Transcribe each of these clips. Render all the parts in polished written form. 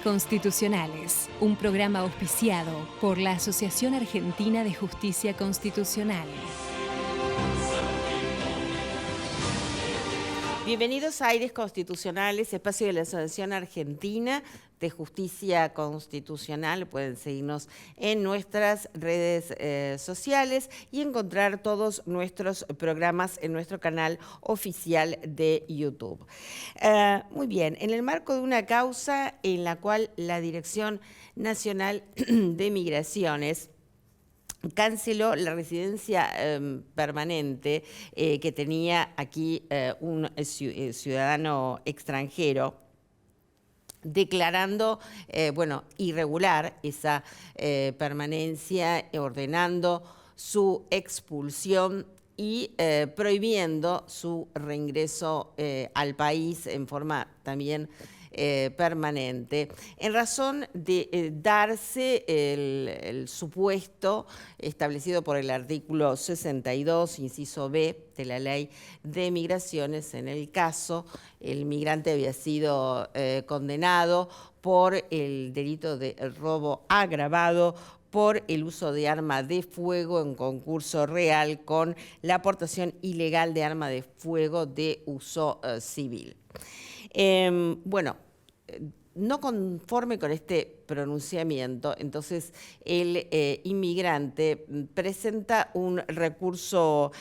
Constitucionales, un programa auspiciado por la Asociación Argentina de Justicia Constitucional. Bienvenidos a Aires Constitucionales, espacio de la Asociación Argentina de Justicia Constitucional. Pueden seguirnos en nuestras redes sociales y encontrar todos nuestros programas en nuestro canal oficial de YouTube. Muy bien, en el marco de una causa en la cual la Dirección Nacional de Migraciones canceló la residencia permanente que tenía aquí un ciudadano extranjero, declarando irregular esa permanencia, ordenando su expulsión y prohibiendo su reingreso al país en forma también permanente, en razón de darse el supuesto establecido por el artículo 62, inciso B, de la Ley de Migraciones, en el caso el migrante había sido condenado por el delito de robo agravado por el uso de arma de fuego en concurso real con la aportación ilegal de arma de fuego de uso civil. No conforme con este pronunciamiento, entonces el inmigrante presenta un recurso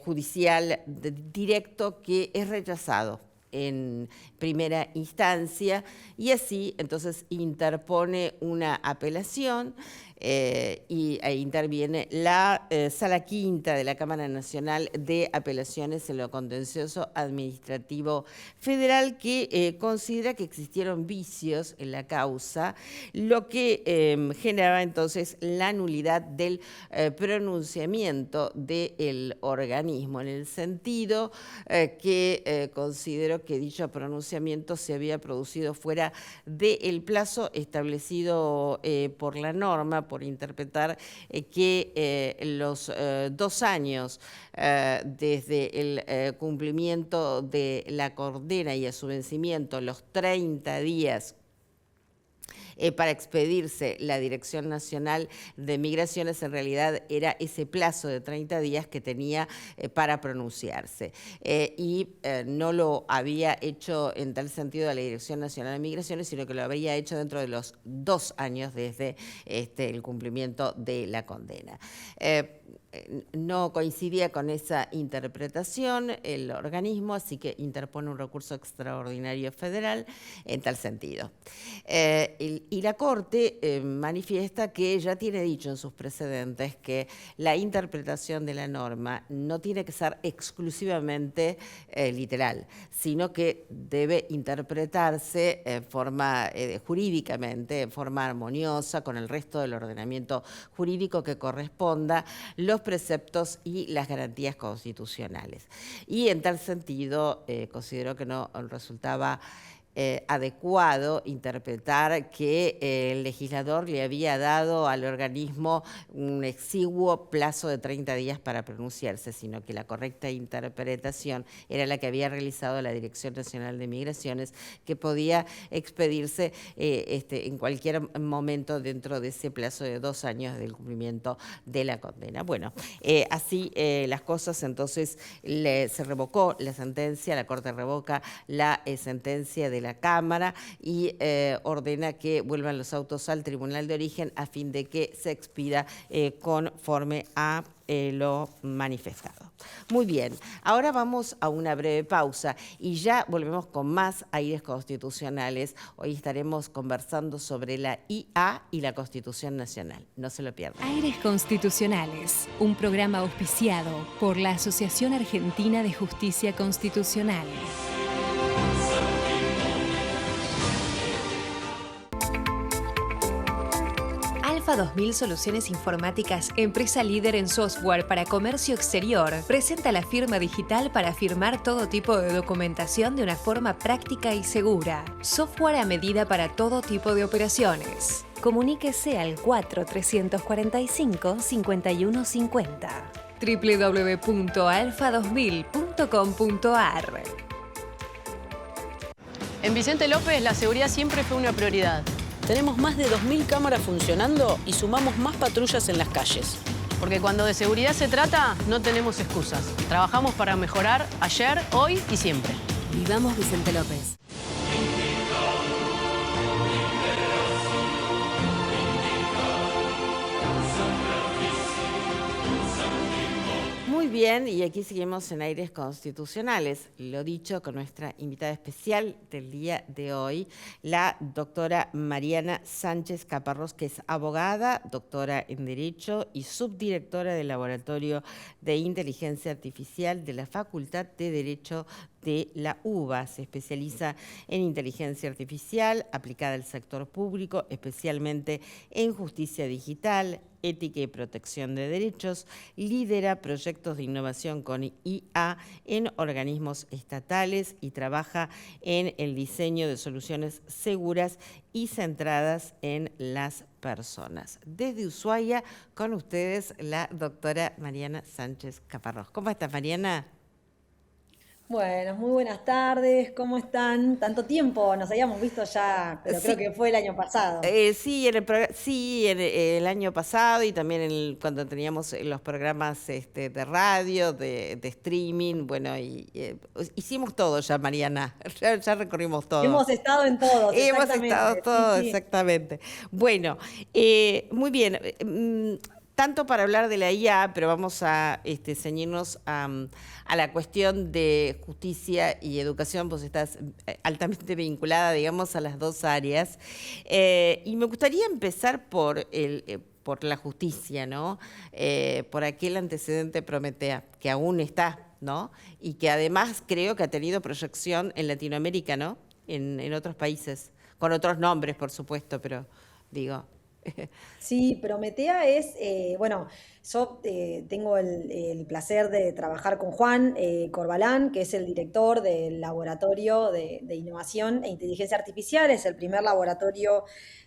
judicial directo que es rechazado en primera instancia y así entonces interpone una apelación e interviene la Sala Quinta de la Cámara Nacional de Apelaciones en lo Contencioso Administrativo Federal, que considera que existieron vicios en la causa, lo que generaba entonces la nulidad del pronunciamiento del organismo, en el sentido que consideró que dicho pronunciamiento se había producido fuera del plazo establecido por la norma, por interpretar que los 2 años desde el cumplimiento de la condena y a su vencimiento, los 30 días para expedirse la Dirección Nacional de Migraciones, en realidad era ese plazo de 30 días que tenía para pronunciarse. No lo había hecho en tal sentido la Dirección Nacional de Migraciones, sino que lo habría hecho dentro de los 2 años desde el cumplimiento de la condena. No coincidía con esa interpretación el organismo, así que interpone un recurso extraordinario federal en tal sentido. Y la Corte manifiesta que ya tiene dicho en sus precedentes que la interpretación de la norma no tiene que ser exclusivamente literal, sino que debe interpretarse jurídicamente, en forma armoniosa con el resto del ordenamiento jurídico que corresponda, los preceptos y las garantías constitucionales. Y en tal sentido considero que no resultaba adecuado interpretar que el legislador le había dado al organismo un exiguo plazo de 30 días para pronunciarse, sino que la correcta interpretación era la que había realizado la Dirección Nacional de Migraciones, que podía expedirse en cualquier momento dentro de ese plazo de 2 años del cumplimiento de la condena. Bueno, así las cosas, entonces se revocó la sentencia, la Corte revoca la sentencia de la Cámara y ordena que vuelvan los autos al Tribunal de Origen a fin de que se expida conforme a lo manifestado. Muy bien, ahora vamos a una breve pausa y ya volvemos con más Aires Constitucionales. Hoy estaremos conversando sobre la IA y la Constitución Nacional. No se lo pierdan. Aires Constitucionales, un programa auspiciado por la Asociación Argentina de Justicia Constitucional. Alfa 2000 Soluciones Informáticas, empresa líder en software para comercio exterior, presenta la firma digital para firmar todo tipo de documentación de una forma práctica y segura. Software a medida para todo tipo de operaciones. Comuníquese al 4345-5150. www.alfa2000.com.ar. En Vicente López la seguridad siempre fue una prioridad. Tenemos más de 2.000 cámaras funcionando y sumamos más patrullas en las calles. Porque cuando de seguridad se trata, no tenemos excusas. Trabajamos para mejorar ayer, hoy y siempre. Vivamos Vicente López. Muy bien, y aquí seguimos en Aires Constitucionales. Lo dicho, con nuestra invitada especial del día de hoy, la doctora Mariana Sánchez Caparrós, que es abogada, doctora en Derecho y subdirectora del Laboratorio de Inteligencia Artificial de la Facultad de Derecho de la UBA. Se especializa en inteligencia artificial aplicada al sector público, especialmente en justicia digital, ética y protección de derechos, lidera proyectos de innovación con IA en organismos estatales y trabaja en el diseño de soluciones seguras y centradas en las personas. Desde Ushuaia, con ustedes, la doctora Mariana Sánchez Caparrós. ¿Cómo estás, Mariana? Bueno, muy buenas tardes, ¿cómo están? Tanto tiempo, nos habíamos visto ya, pero Sí. creo que fue el año pasado. Sí, en el año pasado y también cuando teníamos los programas de radio, de streaming, bueno, hicimos todo ya, Mariana, ya recorrimos todo. Hemos estado en todos, Hemos exactamente. estado todos, Sí, sí. exactamente. Bueno, muy bien. Tanto para hablar de la IA, pero vamos a ceñirnos a la cuestión de justicia y educación, pues estás altamente vinculada, digamos, a las dos áreas. Y me gustaría empezar por la justicia, ¿no? Por aquel antecedente Prometea, que aún está, ¿no? Y que además creo que ha tenido proyección en Latinoamérica, ¿no? En otros países, con otros nombres, por supuesto, pero digo... Sí, Prometea es, bueno, yo tengo el placer de trabajar con Juan Corbalán, que es el director del Laboratorio de Innovación e Inteligencia Artificial. Es el primer laboratorio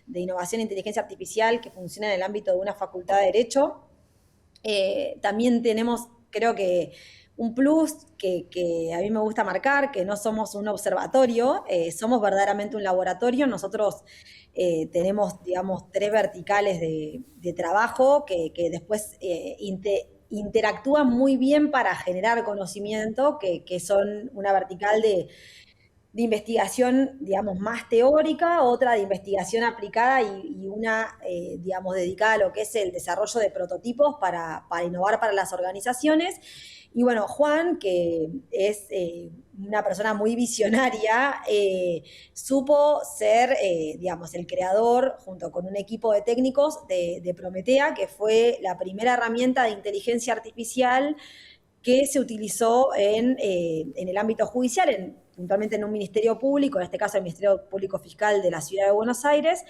de innovación e inteligencia artificial que funciona en el ámbito de una facultad de Derecho. También tenemos, creo que, un plus que a mí me gusta marcar, que no somos un observatorio, somos verdaderamente un laboratorio. Nosotros tenemos, digamos, 3 verticales de trabajo que después interactúan muy bien para generar conocimiento, que son una vertical de investigación, digamos, más teórica, otra de investigación aplicada y una, digamos, dedicada a lo que es el desarrollo de prototipos para innovar para las organizaciones. Y bueno, Juan, que es una persona muy visionaria, supo ser, digamos, el creador, junto con un equipo de técnicos, de Prometea, que fue la primera herramienta de inteligencia artificial que se utilizó en el ámbito judicial, puntualmente en un ministerio público, en este caso el Ministerio Público Fiscal de la Ciudad de Buenos Aires,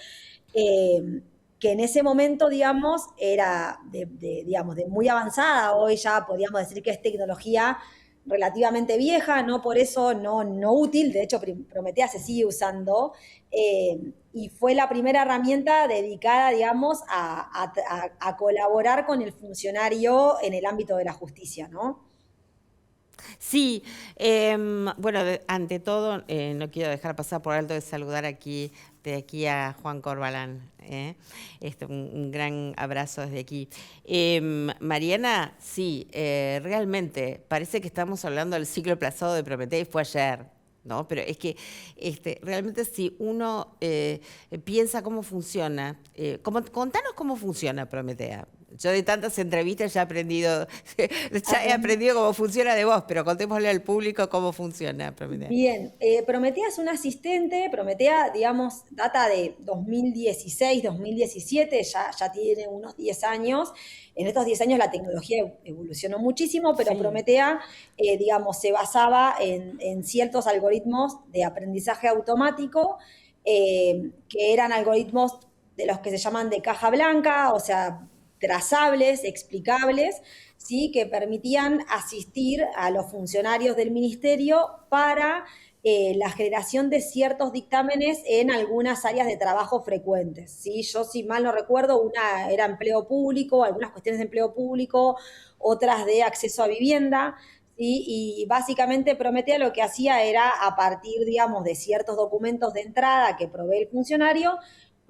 que en ese momento, digamos, era digamos, de muy avanzada. Hoy ya podríamos decir que es tecnología relativamente vieja, no por eso no útil. De hecho, Prometea se sigue usando, y fue la primera herramienta dedicada, digamos, a colaborar con el funcionario en el ámbito de la justicia, ¿no? Sí, bueno, ante todo, no quiero dejar pasar por alto de saludar de aquí a Juan Corbalán. Un gran abrazo desde aquí. Mariana, sí, realmente parece que estamos hablando del ciclo aplazado de Prometea y fue ayer, ¿no? Pero es que realmente si uno piensa cómo funciona, contanos cómo funciona Prometea. Yo de tantas entrevistas ya he aprendido cómo funciona de vos, pero contémosle al público cómo funciona Prometea. Bien, Prometea es un asistente. Prometea, digamos, data de 2016, 2017, ya tiene unos 10 años. En estos 10 años la tecnología evolucionó muchísimo, pero sí. Prometea, digamos, se basaba en ciertos algoritmos de aprendizaje automático, que eran algoritmos de los que se llaman de caja blanca, o sea, trazables, explicables, ¿sí? Que permitían asistir a los funcionarios del ministerio para la generación de ciertos dictámenes en algunas áreas de trabajo frecuentes, ¿sí? Yo, si mal no recuerdo, una era empleo público, algunas cuestiones de empleo público, otras de acceso a vivienda, ¿sí? Y básicamente Prometea lo que hacía era, a partir, digamos, de ciertos documentos de entrada que provee el funcionario,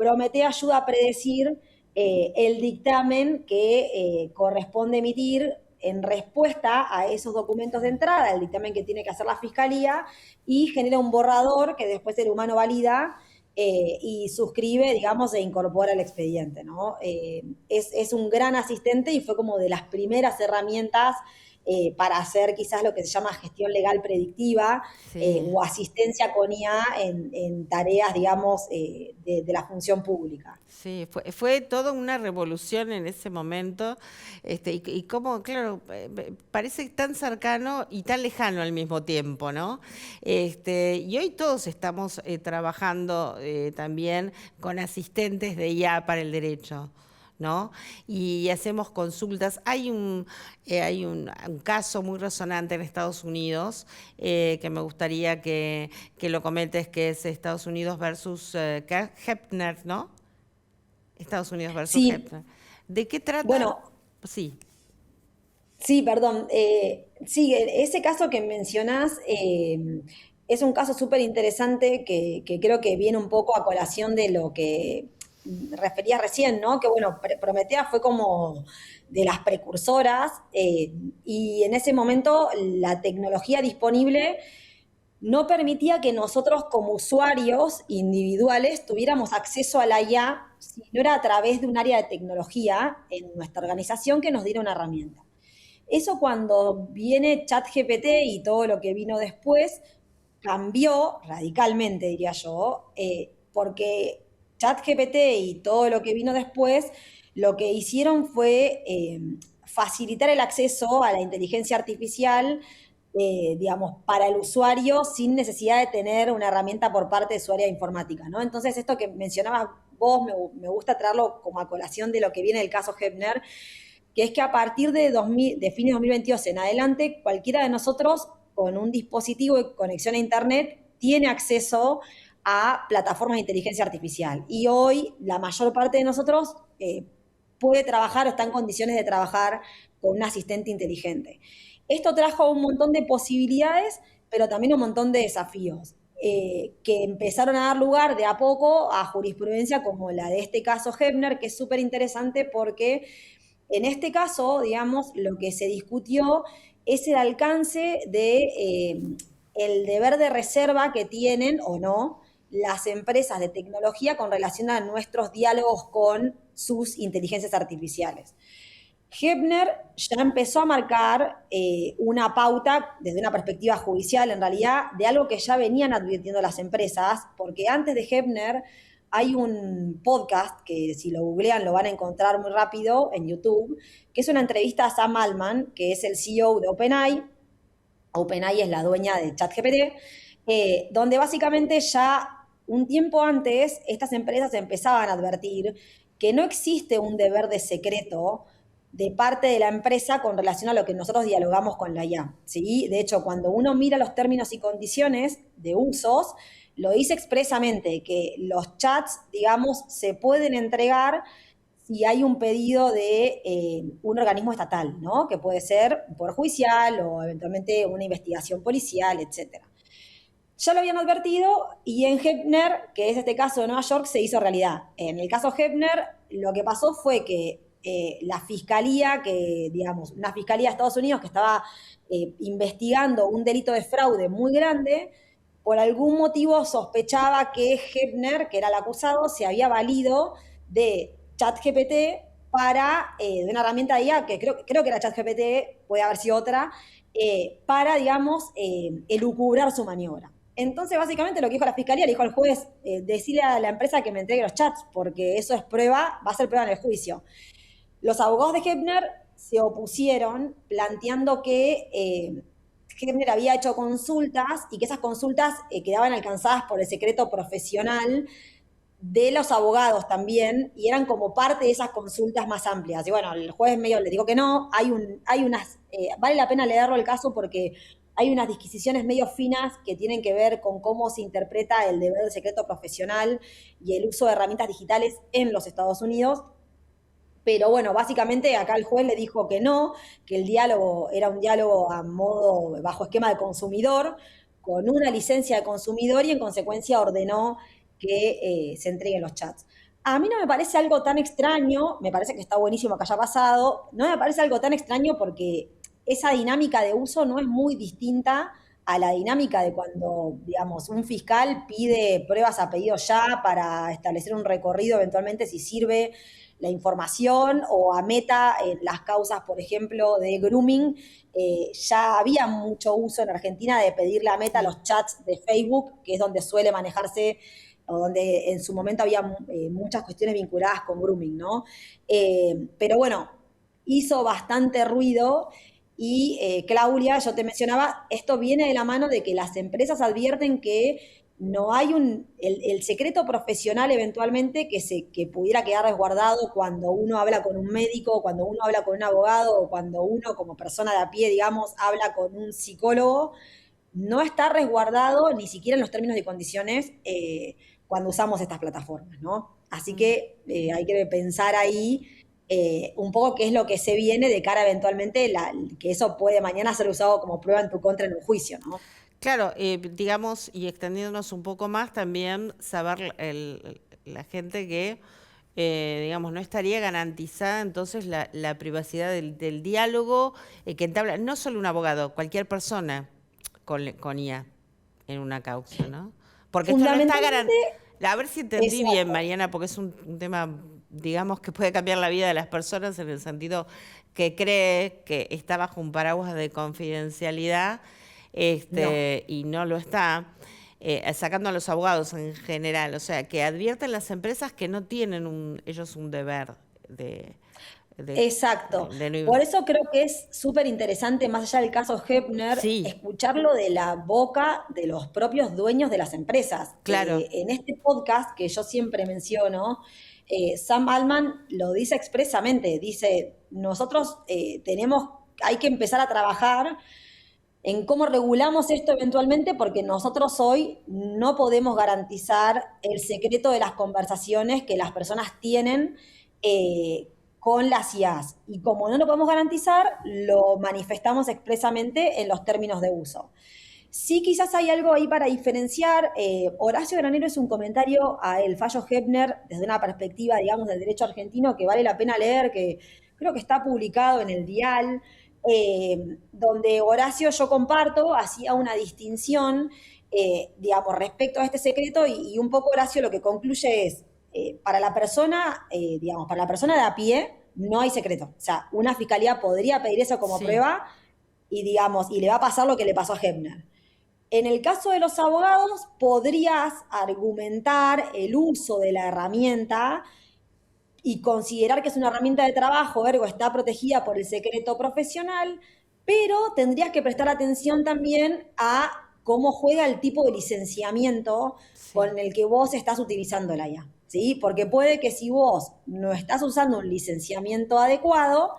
Prometea ayuda a predecir el dictamen que corresponde emitir en respuesta a esos documentos de entrada, el dictamen que tiene que hacer la fiscalía, y genera un borrador que después el humano valida y suscribe, digamos, e incorpora el expediente, ¿no? Es un gran asistente y fue como de las primeras herramientas para hacer quizás lo que se llama gestión legal predictiva o asistencia con IA en tareas, digamos, de la función pública. Sí, fue toda una revolución en ese momento, y como, claro, parece tan cercano y tan lejano al mismo tiempo, ¿no? Y hoy todos estamos trabajando también con asistentes de IA para el derecho, ¿no? Y hacemos consultas. Hay un caso muy resonante en Estados Unidos que me gustaría que lo comentes, que es Estados Unidos versus Hepner, ¿no? Estados Unidos versus Sí, Hepner. ¿De qué trata? bueno, Sí. sí, perdón. Sí, ese caso que mencionás es un caso súper interesante que creo que viene un poco a colación de lo que refería recién, ¿no? Que bueno, Prometea fue como de las precursoras y en ese momento la tecnología disponible no permitía que nosotros como usuarios individuales tuviéramos acceso a la IA si no era a través de un área de tecnología en nuestra organización que nos diera una herramienta. Eso cuando viene ChatGPT y todo lo que vino después, cambió radicalmente, diría yo, porque ChatGPT y todo lo que vino después, lo que hicieron fue facilitar el acceso a la inteligencia artificial, digamos, para el usuario sin necesidad de tener una herramienta por parte de su área de informática, ¿no? Entonces, esto que mencionabas vos, me gusta traerlo como a colación de lo que viene del caso Hepner, que es que a partir de fines de 2022 en adelante, cualquiera de nosotros con un dispositivo de conexión a Internet tiene acceso a plataformas de inteligencia artificial. Y hoy la mayor parte de nosotros puede trabajar o está en condiciones de trabajar con un asistente inteligente. Esto trajo un montón de posibilidades, pero también un montón de desafíos. Que empezaron a dar lugar de a poco a jurisprudencia como la de este caso Hepner, que es súper interesante porque en este caso, digamos, lo que se discutió es el alcance de el deber de reserva que tienen o no las empresas de tecnología con relación a nuestros diálogos con sus inteligencias artificiales. Hepner ya empezó a marcar una pauta desde una perspectiva judicial, en realidad, de algo que ya venían advirtiendo las empresas, porque antes de Hepner hay un podcast que si lo googlean lo van a encontrar muy rápido en YouTube, que es una entrevista a Sam Altman, que es el CEO de OpenAI. OpenAI es la dueña de ChatGPT, donde básicamente ya un tiempo antes estas empresas empezaban a advertir que no existe un deber de secreto de parte de la empresa con relación a lo que nosotros dialogamos con la IA, ¿sí? De hecho, cuando uno mira los términos y condiciones de usos, lo dice expresamente, que los chats, digamos, se pueden entregar si hay un pedido de un organismo estatal, ¿no? Que puede ser un poder judicial o eventualmente una investigación policial, etcétera. Ya lo habían advertido y en Hepner, que es este caso de Nueva York, se hizo realidad. En el caso Hepner, lo que pasó fue que la fiscalía, digamos, una fiscalía de Estados Unidos que estaba investigando un delito de fraude muy grande, por algún motivo sospechaba que Hepner, que era el acusado, se había valido de ChatGPT de una herramienta de IA, que creo que era ChatGPT, puede haber sido otra, para, digamos, elucubrar su maniobra. Entonces, básicamente, lo que dijo la fiscalía, le dijo al juez, decirle a la empresa que me entregue los chats, porque eso es prueba, va a ser prueba en el juicio. Los abogados de Hepner se opusieron planteando que Hepner había hecho consultas y que esas consultas quedaban alcanzadas por el secreto profesional de los abogados también y eran como parte de esas consultas más amplias. Y bueno, el juez medio le dijo que no, vale la pena leerlo el caso porque hay unas disquisiciones medio finas que tienen que ver con cómo se interpreta el deber de secreto profesional y el uso de herramientas digitales en los Estados Unidos. Pero bueno, básicamente acá el juez le dijo que no, que el diálogo era un diálogo bajo esquema de consumidor, con una licencia de consumidor y en consecuencia ordenó que se entreguen los chats. A mí no me parece algo tan extraño, me parece que está buenísimo que haya pasado, no me parece algo tan extraño porque esa dinámica de uso no es muy distinta a la dinámica de cuando, digamos, un fiscal pide pruebas a pedido ya para establecer un recorrido eventualmente si sirve la información o a Meta en las causas, por ejemplo, de grooming. Ya había mucho uso en Argentina de pedirle a Meta los chats de Facebook, que es donde suele manejarse o donde en su momento había muchas cuestiones vinculadas con grooming, ¿no? Pero bueno, hizo bastante ruido y Claudia, yo te mencionaba, esto viene de la mano de que las empresas advierten que no hay el secreto profesional eventualmente que pudiera quedar resguardado cuando uno habla con un médico, cuando uno habla con un abogado o cuando uno como persona de a pie, digamos, habla con un psicólogo, no está resguardado ni siquiera en los términos y condiciones cuando usamos estas plataformas, ¿no? Así que hay que pensar ahí un poco qué es lo que se viene de cara eventualmente, que eso puede mañana ser usado como prueba en tu contra en un juicio, ¿no? Claro, digamos, y extendiéndonos un poco más, también saber la gente que, digamos, no estaría garantizada entonces la privacidad del diálogo que entabla no solo un abogado, cualquier persona con IA en una causa, ¿no? Porque esto no está Fundamentalmente, garantizado. A ver si entendí bien, exacto. Mariana, porque es un tema, digamos, que puede cambiar la vida de las personas en el sentido que cree que está bajo un paraguas de confidencialidad No. y no lo está, sacando a los abogados en general, o sea, que advierten las empresas que no tienen ellos un deber de, de, Exacto. de Por no- eso creo que es súper interesante, más allá del caso Hepner, Sí, escucharlo de la boca de los propios dueños de las empresas. claro, En este podcast que yo siempre menciono, Sam Altman lo dice expresamente, dice, nosotros hay que empezar a trabajar en cómo regulamos esto eventualmente, porque nosotros hoy no podemos garantizar el secreto de las conversaciones que las personas tienen con las IAs. Y como no lo podemos garantizar, lo manifestamos expresamente en los términos de uso. Sí, quizás hay algo ahí para diferenciar. Horacio Granero es un comentario a el fallo Hepner desde una perspectiva, digamos, del derecho argentino que vale la pena leer, que creo que está publicado en el Dial, donde Horacio, yo comparto, hacía una distinción, digamos, respecto a este secreto y un poco Horacio lo que concluye es, para la persona, digamos, para la persona de a pie, no hay secreto. O sea, una fiscalía podría pedir eso como sí. prueba y, digamos, y le va a pasar lo que le pasó a Hepner. En el caso de los abogados, podrías argumentar el uso de la herramienta y considerar que es una herramienta de trabajo, ergo está protegida por el secreto profesional, pero tendrías que prestar atención también a cómo juega el tipo de licenciamiento Sí. con el que vos estás utilizando la IA, ¿sí? Porque puede que si vos no estás usando un licenciamiento adecuado,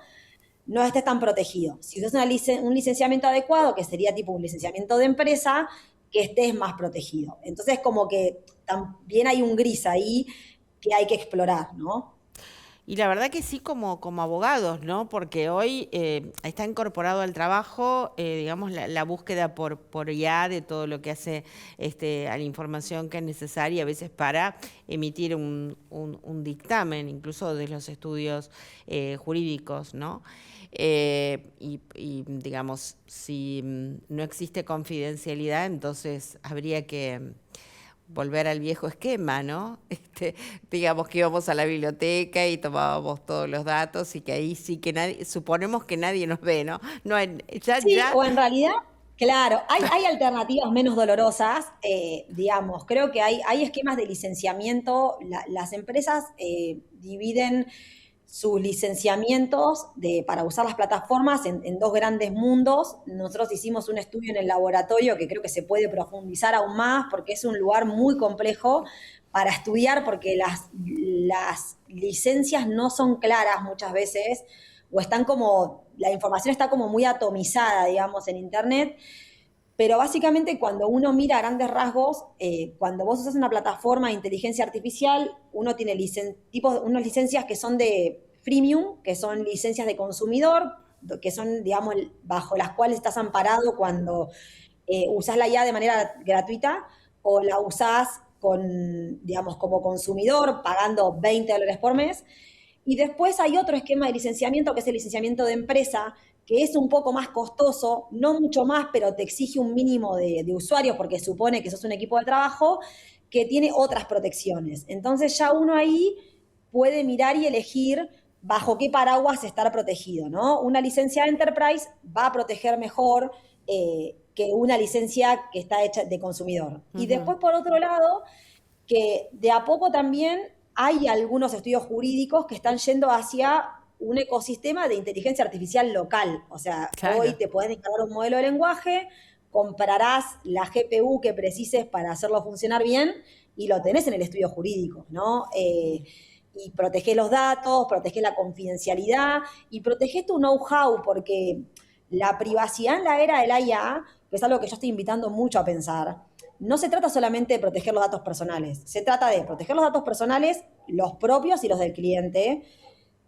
no estés tan protegido. Si usas un licenciamiento adecuado, que sería tipo un licenciamiento de empresa, que estés más protegido. Entonces, como que también hay un gris ahí que hay que explorar, ¿no? Y la verdad que sí como abogados, ¿no? Porque hoy está incorporado al trabajo, digamos, la búsqueda por IA de todo lo que hace a la información que es necesaria a veces para emitir un dictamen, incluso de los estudios jurídicos, ¿no? Digamos, si no existe confidencialidad, entonces habría que volver al viejo esquema, ¿no? Digamos que íbamos a la biblioteca y tomábamos todos los datos y que ahí sí que nadie, suponemos que nadie nos ve, ¿no? No, Sí, o en realidad, claro, hay alternativas menos dolorosas, digamos, creo que hay esquemas de licenciamiento, las empresas dividen sus licenciamientos para usar las plataformas en dos grandes mundos. Nosotros hicimos un estudio en el laboratorio que creo que se puede profundizar aún más porque es un lugar muy complejo para estudiar porque las licencias no son claras muchas veces o están como, la información está como muy atomizada, digamos, en Internet. Pero básicamente cuando uno mira a grandes rasgos, cuando vos usas una plataforma de inteligencia artificial, uno tiene unas licencias que son de freemium, que son licencias de consumidor, que son, digamos, bajo las cuales estás amparado cuando usás la IA de manera gratuita o la usás digamos, como consumidor, pagando $20 por mes. Y después hay otro esquema de licenciamiento, que es el licenciamiento de empresa, que es un poco más costoso, no mucho más, pero te exige un mínimo de usuarios, porque supone que sos un equipo de trabajo, que tiene otras protecciones. Entonces ya uno ahí puede mirar y elegir bajo qué paraguas estar protegido, ¿no? Una licencia Enterprise va a proteger mejor que una licencia que está hecha de consumidor. Y después, por otro lado, que de a poco también hay algunos estudios jurídicos que están yendo hacia un ecosistema de inteligencia artificial local. O sea, Claro. hoy te pueden instalar un modelo de lenguaje, comprarás la GPU que precises para hacerlo funcionar bien y lo tenés en el estudio jurídico, ¿no? Y protegés los datos, protegés la confidencialidad y protegés tu know-how, porque la privacidad en la era del IA, que es algo que yo estoy invitando mucho a pensar, no se trata solamente de proteger los datos personales, se trata de proteger los datos personales, los propios y los del cliente,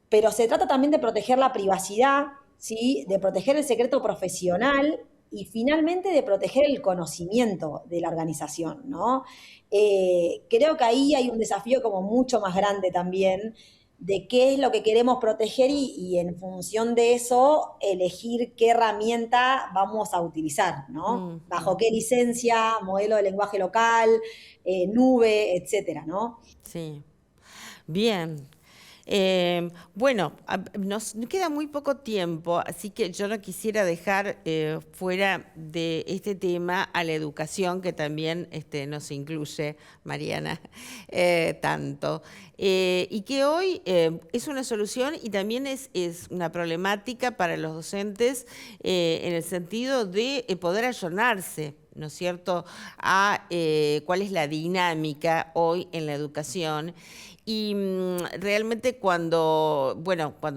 pero se trata también de proteger la privacidad, ¿sí? De proteger el secreto profesional y finalmente de proteger el conocimiento de la organización, ¿no? Creo que ahí hay un desafío como mucho más grande también de qué es lo que queremos proteger y en función de eso elegir qué herramienta vamos a utilizar, ¿no? Bajo qué licencia, modelo de lenguaje local, nube, etcétera, ¿no? Sí. Bien. Bueno, nos queda muy poco tiempo, así que yo no quisiera dejar fuera de este tema a la educación, que también nos incluye, Mariana, tanto. Y que hoy es una solución y también es una problemática para los docentes en el sentido de poder ayornarse, ¿no es cierto?, a cuál es la dinámica hoy en la educación. Y realmente cuando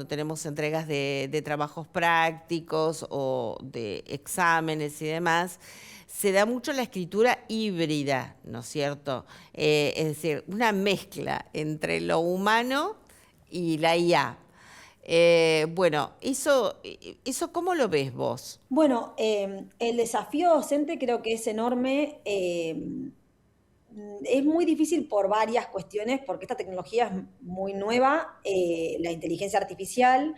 tenemos entregas de trabajos prácticos o de exámenes y demás, se da mucho la escritura híbrida, ¿no es cierto? Es decir, una mezcla entre lo humano y la IA. ¿Eso cómo lo ves vos? Bueno, el desafío docente creo que es enorme. Es muy difícil por varias cuestiones, porque esta tecnología es muy nueva, la inteligencia artificial,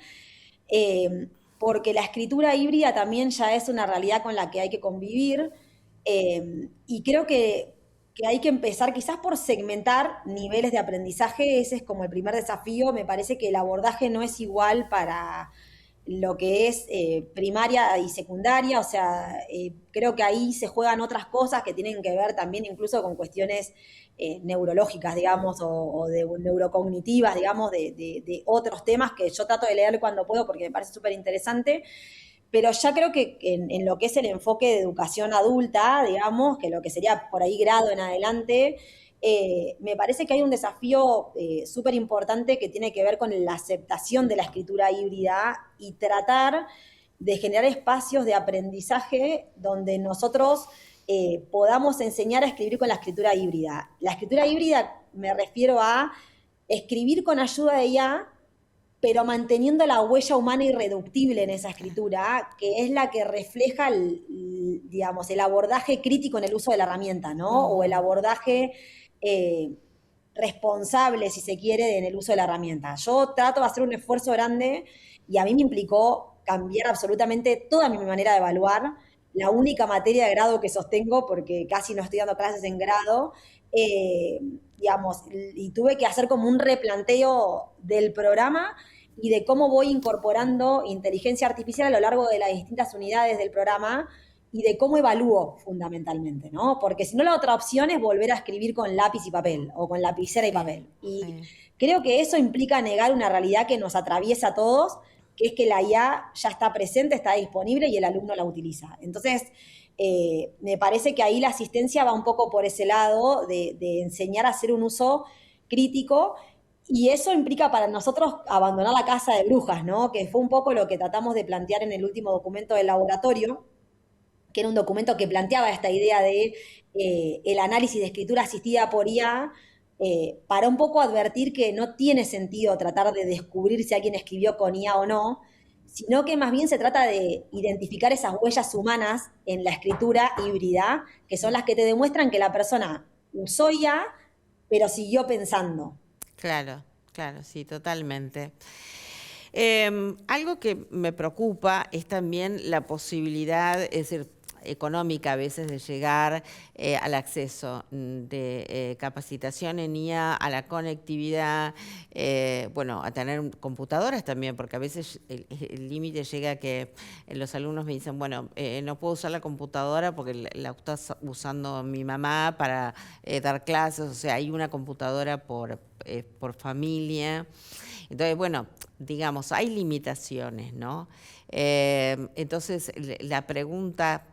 porque la escritura híbrida también ya es una realidad con la que hay que convivir, y creo que hay que empezar quizás por segmentar niveles de aprendizaje. Ese es como el primer desafío. Me parece que el abordaje no es igual para lo que es primaria y secundaria, o sea, creo que ahí se juegan otras cosas que tienen que ver también incluso con cuestiones neurológicas, digamos, o de neurocognitivas, digamos, de otros temas que yo trato de leer cuando puedo porque me parece súper interesante, pero ya creo que en lo que es el enfoque de educación adulta, digamos, que lo que sería por ahí grado en adelante, me parece que hay un desafío súper importante que tiene que ver con la aceptación de la escritura híbrida y tratar de generar espacios de aprendizaje donde nosotros podamos enseñar a escribir con la escritura híbrida. La escritura híbrida me refiero a escribir con ayuda de IA, pero manteniendo la huella humana irreductible en esa escritura, que es la que refleja digamos, el abordaje crítico en el uso de la herramienta, ¿no? O el abordaje responsable, si se quiere, en el uso de la herramienta. Yo trato de hacer un esfuerzo grande y a mí me implicó cambiar absolutamente toda mi manera de evaluar. La única materia de grado que sostengo, porque casi no estoy dando clases en grado, digamos, y tuve que hacer como un replanteo del programa y de cómo voy incorporando inteligencia artificial a lo largo de las distintas unidades del programa y de cómo evalúo fundamentalmente, ¿no? Porque si no, la otra opción es volver a escribir con lápiz y papel o con lapicera y papel. Y creo que eso implica negar una realidad que nos atraviesa a todos, que es que la IA ya está presente, está disponible y el alumno la utiliza. Entonces, me parece que ahí la asistencia va un poco por ese lado de enseñar a hacer un uso crítico, y eso implica para nosotros abandonar la casa de brujas, ¿no? Que fue un poco lo que tratamos de plantear en el último documento del laboratorio, que era un documento que planteaba esta idea de el análisis de escritura asistida por IA, para un poco advertir que no tiene sentido tratar de descubrir si alguien escribió con IA o no, sino que más bien se trata de identificar esas huellas humanas en la escritura híbrida, que son las que te demuestran que la persona usó IA, pero siguió pensando. Claro, claro, sí, totalmente. Algo que me preocupa es también la posibilidad, es decir, económica a veces de llegar al acceso de capacitación en IA, a la conectividad, bueno, a tener computadoras también, porque a veces el límite llega a que los alumnos me dicen, bueno, no puedo usar la computadora porque la está usando mi mamá para dar clases, o sea, hay una computadora por familia. Entonces, bueno, digamos, hay limitaciones, ¿no? Entonces, la pregunta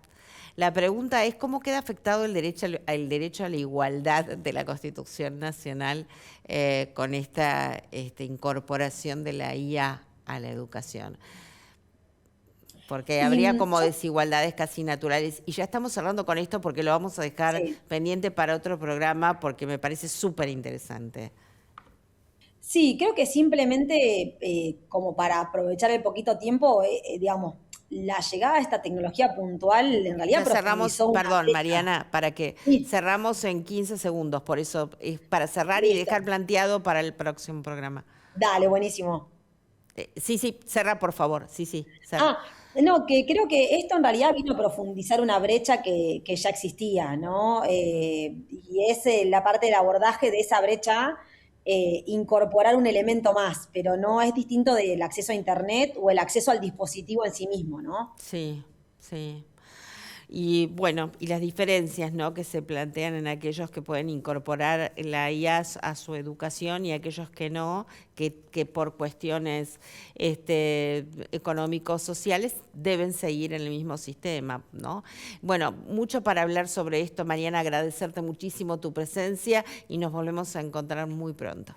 es cómo queda afectado el derecho a la igualdad de la Constitución Nacional con esta incorporación de la IA a la educación. Porque habría como desigualdades casi naturales. Y ya estamos cerrando con esto porque lo vamos a dejar pendiente para otro programa porque me parece súper interesante. Sí, creo que simplemente como para aprovechar el poquito tiempo, digamos, la llegada de esta tecnología puntual en realidad Ya cerramos, profundizó una perdón, brecha. Mariana, para que Sí, cerramos en 15 segundos, por eso es para cerrar y listo. dejar planteado para el próximo programa. Dale, buenísimo. Sí, cerra, por favor, sí, cerra. Ah, no, que creo que esto en realidad vino a profundizar una brecha que ya existía, ¿no? Y es la parte del abordaje de esa brecha, incorporar un elemento más, pero no es distinto del acceso a Internet o el acceso al dispositivo en sí mismo, ¿no? Sí. Y bueno, y las diferencias, ¿no?, que se plantean en aquellos que pueden incorporar la IA a su educación y aquellos que no, que por cuestiones económicos, sociales, deben seguir en el mismo sistema, ¿no? Bueno, mucho para hablar sobre esto, Mariana, agradecerte muchísimo tu presencia y nos volvemos a encontrar muy pronto.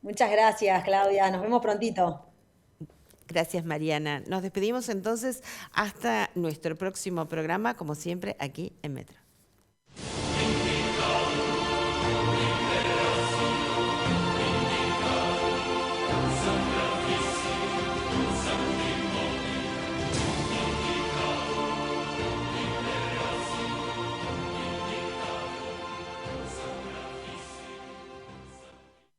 Muchas gracias, Claudia. Nos vemos prontito. Gracias, Mariana. Nos despedimos entonces hasta nuestro próximo programa, como siempre, aquí en Metro. Sonreír.